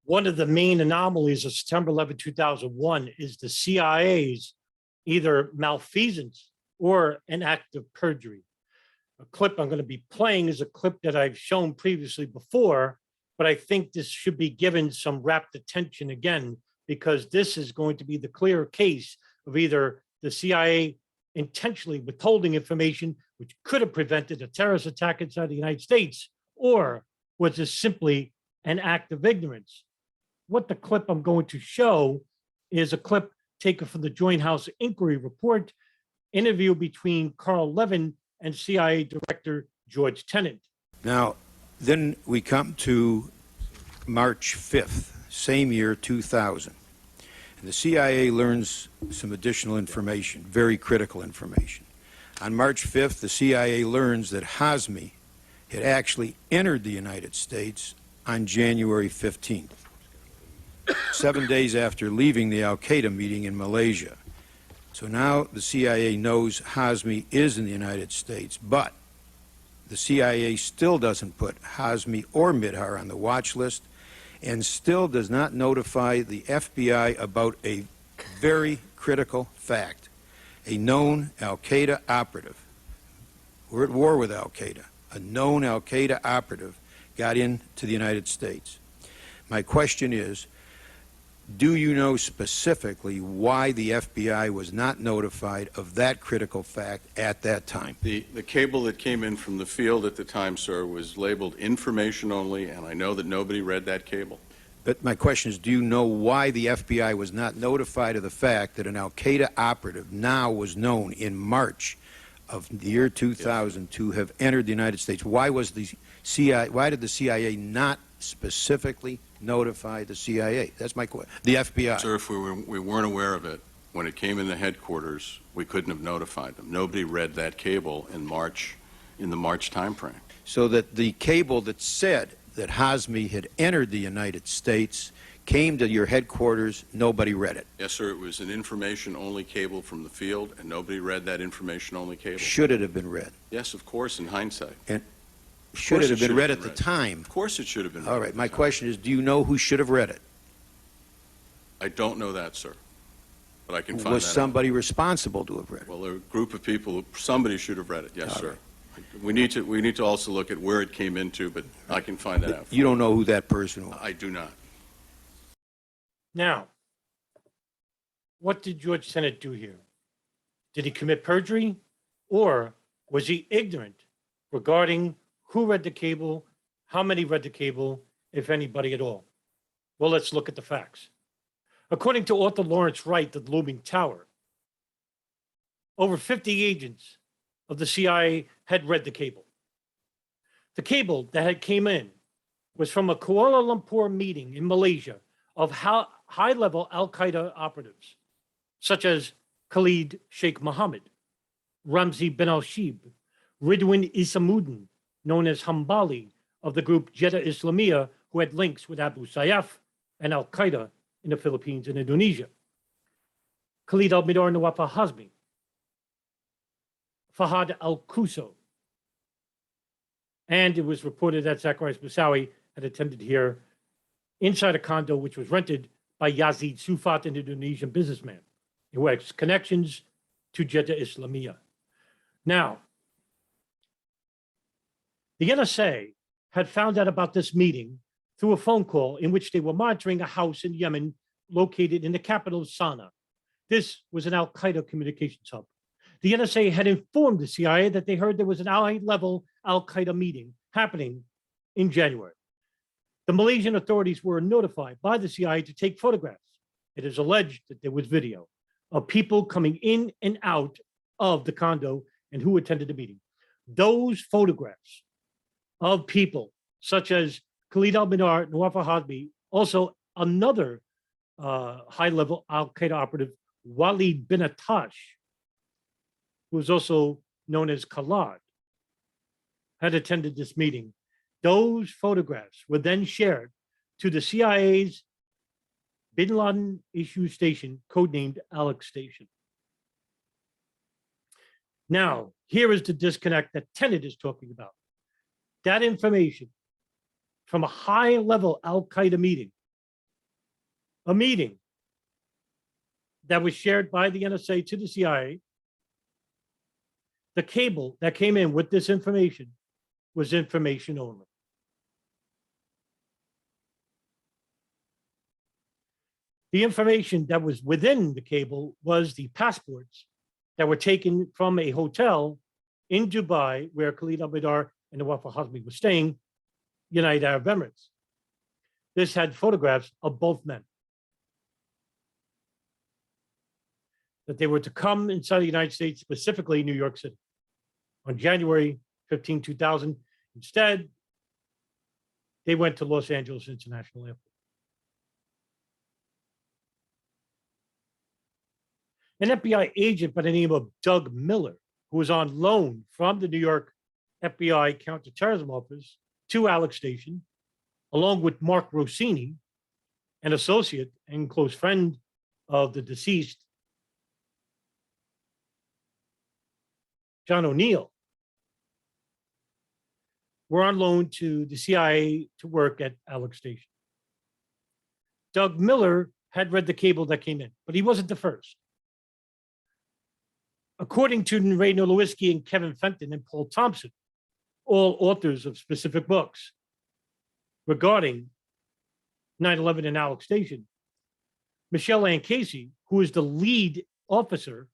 One of the main anomalies of September 11, 2001 is the CIA's either malfeasance or an act of perjury. A clip I'm going to be playing is a clip that I've shown previously before, but I think this should be given some rapt attention again, because this is going to be the clear case of either the CIA intentionally withholding information which could have prevented a terrorist attack inside the United States, or was this simply an act of ignorance? What the clip I'm going to show is a clip taken from the Joint House Inquiry Report, interview between Carl Levin and CIA Director George Tenet. Now, then we come to March 5th, same year, 2000. And the CIA learns some additional information, very critical information. On March 5th, the CIA learns that Hazmi had actually entered the United States on January 15th, 7 days after leaving the Al-Qaeda meeting in Malaysia. So now the CIA knows Hazmi is in the United States, but the CIA still doesn't put Hazmi or Midhar on the watch list, and still does not notify the FBI about a very critical fact. A known Al-Qaeda operative, we're at war with Al-Qaeda, a known Al-Qaeda operative got into the United States. My question is, do you know specifically why the FBI was not notified of that critical fact at that time? The cable that came in from the field at the time, sir, was labeled information only, and I know that nobody read that cable. But my question is, do you know why the FBI was not notified of the fact that an Al-Qaeda operative now was known in March of the year 2000 to have entered the United States? Why was the CIA, why did the CIA not specifically notify the CIA? That's my question. The FBI. Sir, if we weren't aware of it when it came in the headquarters, we couldn't have notified them. Nobody read that cable in March, in the March timeframe. So that the cable that said that Hazmi had entered the United States came to your headquarters, nobody read it? Yes, sir. It was an information-only cable from the field, and nobody read that information-only cable. Should it have been read? Yes, of course, in hindsight. And should it have been read at the time? Of course it should have been read. All right, my question is, do you know who should have read it? I don't know that, sir, but I can find that out. Was somebody responsible to have read it? Well, a group of people, somebody should have read it, yes, All sir. right. We need to also look at where it came into, but I can find that out. You don't know who that person was? I do not. Now, what did George Tenet do here? Did he commit perjury, or was he ignorant regarding who read the cable, how many read the cable, if anybody at all? Well, let's look at the facts. According to author Lawrence Wright of the Looming Tower, over 50 agents of the CIA had read the cable. The cable that had came in was from a Kuala Lumpur meeting in Malaysia of high-level Al-Qaeda operatives, such as Khalid Sheikh Mohammed, Ramzi bin al-Shib, Ridwan Isamuddin, known as Hambali, of the group Jeddah Islamiyah, who had links with Abu Sayyaf and Al-Qaeda in the Philippines and Indonesia. Khalid al-Midar Nawaf al-Hazmi, Fahad al-Kuso, and it was reported that Zacharias Moussaoui had attended here inside a condo which was rented by Yazid Sufat, an Indonesian businessman who has connections to Jeddah Islamiyah. Now, the NSA had found out about this meeting through a phone call in which they were monitoring a house in Yemen located in the capital of Sana'a. This was an Al-Qaeda communications hub. The NSA had informed the CIA that they heard there was an high-level Al-Qaeda meeting happening in January. The Malaysian authorities were notified by the CIA to take photographs. It is alleged that there was video of people coming in and out of the condo and who attended the meeting. Those photographs of people such as Khalid al-Midar, Nawaf al-Hazmi, also another high-level Al-Qaeda operative, Walid bin Atash, who was also known as Khalad, had attended this meeting. Those photographs were then shared to the CIA's Bin Laden issue station, codenamed Alex Station. Now, here is the disconnect that Tenet is talking about. That information from a high-level Al-Qaeda meeting a meeting that was shared by the NSA to the CIA. The cable that came in with this information was information only. The information that was within the cable was the passports that were taken from a hotel in Dubai where Khalid al-Mihdhar and Nawaf al-Hazmi were staying, United Arab Emirates. This had photographs of both men. That they were to come inside the United States, specifically New York City, on January 15, 2000. Instead, they went to Los Angeles International Airport. An FBI agent by the name of Doug Miller, who was on loan from the New York FBI Counterterrorism Office to Alex Station, along with Mark Rossini, an associate and close friend of the deceased John O'Neill, were on loan to the CIA to work at Alex Station. Doug Miller had read the cable that came in, but he wasn't the first. According to Ray Nowolski and Kevin Fenton and Paul Thompson, all authors of specific books regarding 9/11 and Alex Station, Michelle Ann Casey, who is the lead officer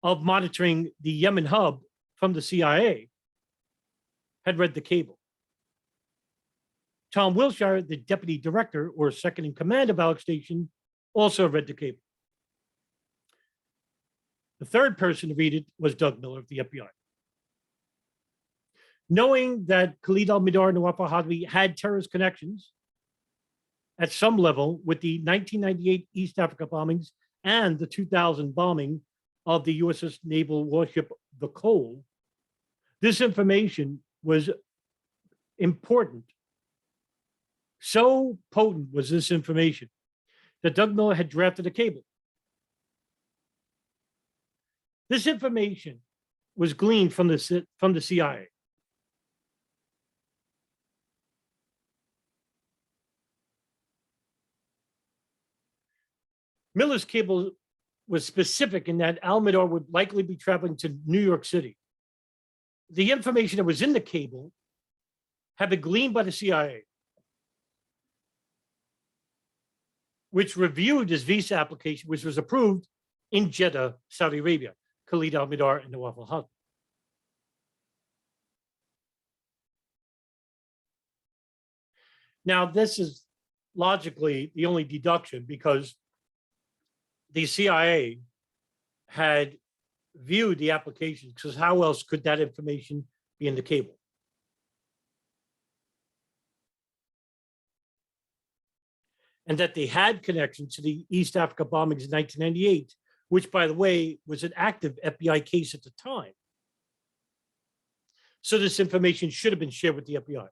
of monitoring the Yemen hub from the CIA, had read the cable. Tom Wilshire, the deputy director or second in command of Alex Station, also read the cable. The third person to read it was Doug Miller of the FBI. Knowing that Khalid al-Mihdhar and Nawaf al-Hazmi had terrorist connections at some level with the 1998 East Africa bombings and the 2000 bombing of the USS naval warship, the Cole, this information was important. So potent was this information that Doug Miller had drafted a cable. This information was gleaned from the CIA. Miller's cable was specific in that al-Mihdhar would likely be traveling to New York City. The information that was in the cable had been gleaned by the CIA, which reviewed his visa application, which was approved in Jeddah, Saudi Arabia, Khalid al-Mihdhar and Nawaf al-Hazmi. Now, this is logically the only deduction because the CIA had viewed the application, because how else could that information be in the cable? And that they had connection to the East Africa bombings in 1998, which, by the way, was an active FBI case at the time. So this information should have been shared with the FBI.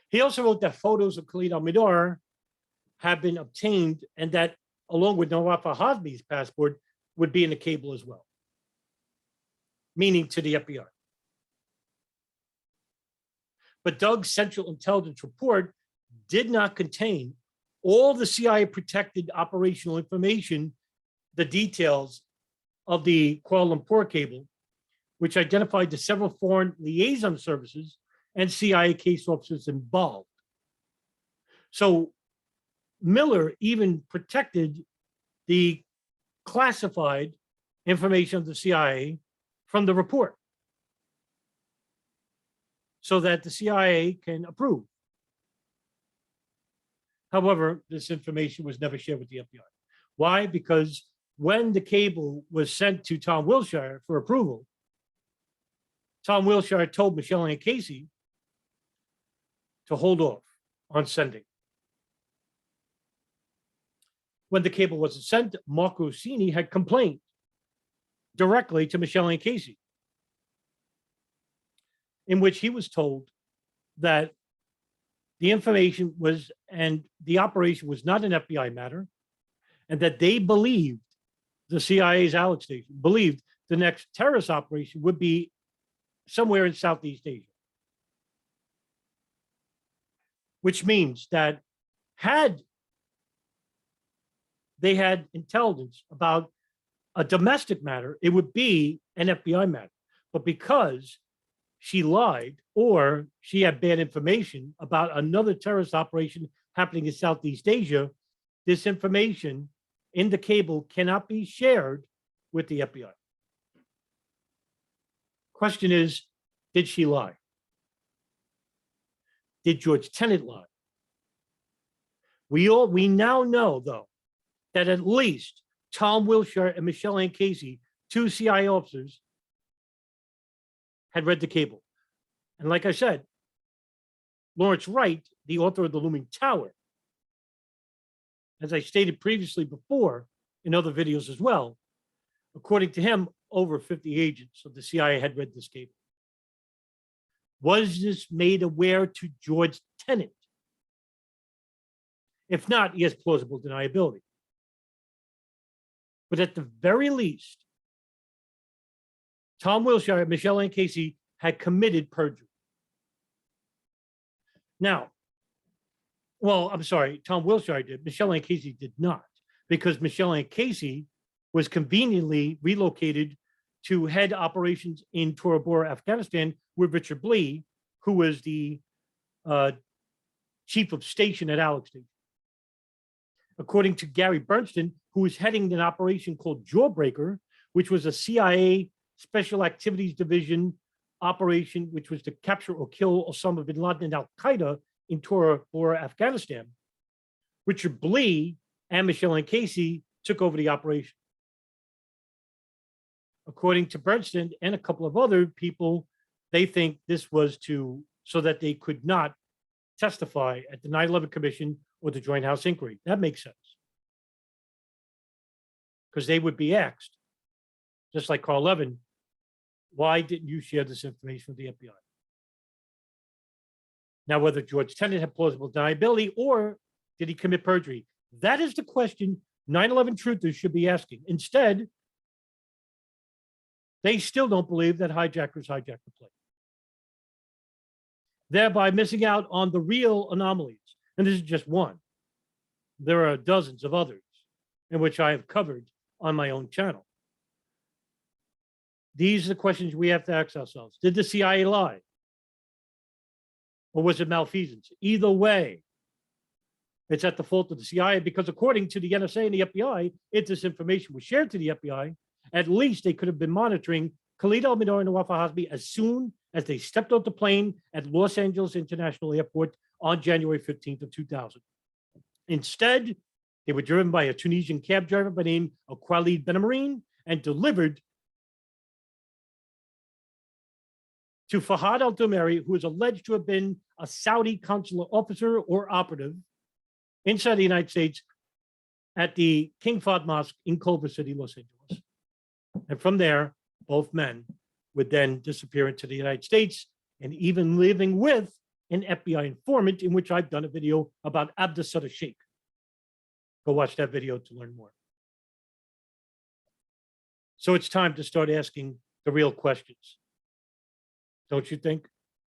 He also wrote that photos of Khalid al-Mihdhar have been obtained and that, along with Nawaf al-Hazmi's passport, would be in the cable as well, meaning to the FBI. But Doug's Central Intelligence Report did not contain all the CIA protected operational information, the details of the Kuala Lumpur cable, which identified the several foreign liaison services and CIA case officers involved. So Miller even protected the classified information of the CIA from the report so that the CIA can approve. However, this information was never shared with the FBI. Why? Because when the cable was sent to Tom Wilshire for approval, Tom Wilshire told Michelle Ann Casey to hold off on sending. When the cable wasn't sent, Mark Rossini had complained directly to Michelle Ann Casey, in which he was told that the information was, and the operation was not an FBI matter, and that they believed, the CIA's Alex Station believed the next terrorist operation would be somewhere in Southeast Asia. Which means that Had they had intelligence about a domestic matter, it would be an FBI matter. But because she lied or she had bad information about another terrorist operation happening in Southeast Asia, this information in the cable cannot be shared with the FBI. Question is, did she lie? Did George Tenet lie? We now know, though, that at least Tom Wilshire and Michelle Ann Casey, two CIA officers, had read the cable. And like I said, Lawrence Wright, the author of The Looming Tower, as I stated previously before in other videos as well, according to him, over 50 agents of the CIA had read this cable. Was this made aware to George Tenet? If not, he has plausible deniability. But at the very least, Tom Wilshire and Michelle Ann Casey had committed perjury. Now, well, I'm sorry, Tom Wilshire did. Michelle Ann Casey did not, because Michelle Ann Casey was conveniently relocated to head operations in Tora Bora, Afghanistan, with Richard Blee, who was the chief of station at Alex Station. According to Gary Bernstein, who was heading an operation called Jawbreaker, which was a CIA Special Activities Division operation, which was to capture or kill Osama bin Laden and Al-Qaeda in Tora Bora, Afghanistan, Richard Blee and Michelle Ann Casey took over the operation. According to Bernstein and a couple of other people, they think this was so that they could not testify at the 9/11 Commission or the Joint House Inquiry. That makes sense. Because they would be asked, just like Carl Levin, why didn't you share this information with the FBI? Now, whether George Tenet had plausible deniability or did he commit perjury? That is the question 9/11 truthers should be asking. Instead, they still don't believe that hijackers hijacked the plane, thereby missing out on the real anomalies. And this is just one. There are dozens of others in which I have covered on my own channel. These are the questions we have to ask ourselves. Did the CIA lie? Or was it malfeasance? Either way, it's at the fault of the CIA, because according to the NSA and the FBI, if this information was shared to the FBI, at least they could have been monitoring Khalid al-Mihdhar and Nawaf al-Hazmi as soon as they stepped off the plane at Los Angeles International Airport on January 15th of 2000. Instead, they were driven by a Tunisian cab driver by the name of Khalid Ben-Amarine and delivered to Fahad al-Dumeri, who is alleged to have been a Saudi consular officer or operative inside the United States at the King Fahd Mosque in Culver City, Los Angeles. And from there, both men would then disappear into the United States, and even living with an FBI informant, in which I've done a video about Abdus Sheikh. Go watch that video to learn more. So it's time to start asking the real questions. Don't you think?